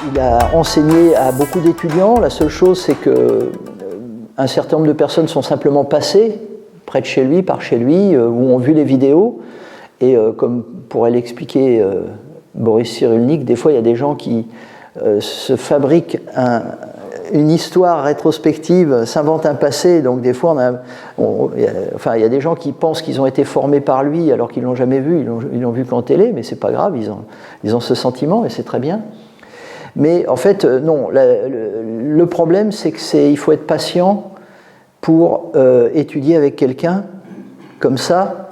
Il a enseigné à beaucoup d'étudiants. La seule chose, c'est que un certain nombre de personnes sont simplement passées près de chez lui, par chez lui, ou ont vu les vidéos. Et comme pourrait l'expliquer Boris Cyrulnik, des fois il y a des gens qui se fabriquent une histoire rétrospective, s'inventent un passé. Donc des fois, il y a des gens qui pensent qu'ils ont été formés par lui alors qu'ils ne l'ont jamais vu, ils l'ont vu qu'en télé, mais c'est pas grave, ils ont ce sentiment et c'est très bien. Mais en fait, non, le problème, c'est qu'il faut être patient pour étudier avec quelqu'un comme ça.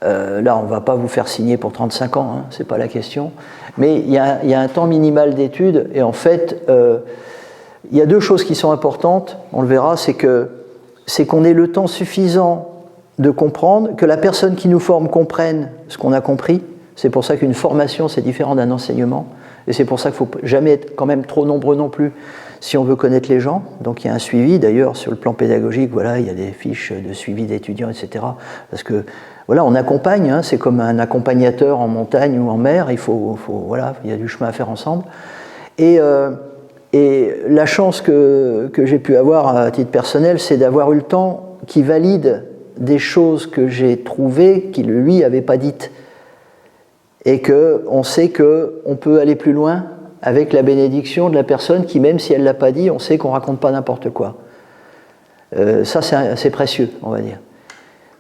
Là, on ne va pas vous faire signer pour 35 ans, hein, c'est pas la question. Mais il y a un temps minimal d'études, et en fait, il y a deux choses qui sont importantes, on le verra, c'est qu'on ait le temps suffisant de comprendre, que la personne qui nous forme comprenne ce qu'on a compris. C'est pour ça qu'une formation, c'est différent d'un enseignement. Et c'est pour ça qu'il ne faut jamais être quand même trop nombreux non plus si on veut connaître les gens. Donc il y a un suivi, d'ailleurs, sur le plan pédagogique, voilà, il y a des fiches de suivi d'étudiants, etc. Parce que, voilà, on accompagne, hein, c'est comme un accompagnateur en montagne ou en mer, voilà, il y a du chemin à faire ensemble. Et la chance que j'ai pu avoir à titre personnel, c'est d'avoir eu le temps qui valide des choses que j'ai trouvées qu'il lui avait pas dites. Et qu'on sait qu'on peut aller plus loin avec la bénédiction de la personne qui, même si elle ne l'a pas dit, on sait qu'on ne raconte pas n'importe quoi. Ça, c'est précieux, on va dire.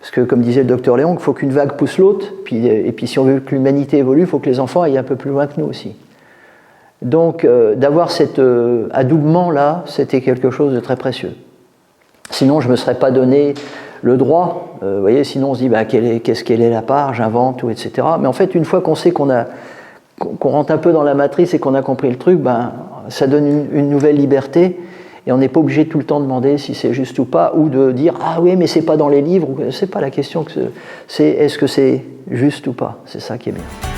Parce que, comme disait le docteur Léon, il faut qu'une vague pousse l'autre, et puis si on veut que l'humanité évolue, il faut que les enfants aillent un peu plus loin que nous aussi. Donc, d'avoir cet adoubement-là, c'était quelque chose de très précieux. Sinon, je ne me serais pas donné le droit, vous voyez, sinon on se dit qu'est-ce qu'elle est la part, j'invente, etc. Mais en fait, une fois qu'on sait qu'on rentre un peu dans la matrice et qu'on a compris le truc, ça donne une nouvelle liberté, et on n'est pas obligé tout le temps de demander si c'est juste ou pas, ou de dire « Ah oui, mais c'est pas dans les livres », c'est pas la question, c'est est-ce que c'est juste ou pas, c'est ça qui est bien.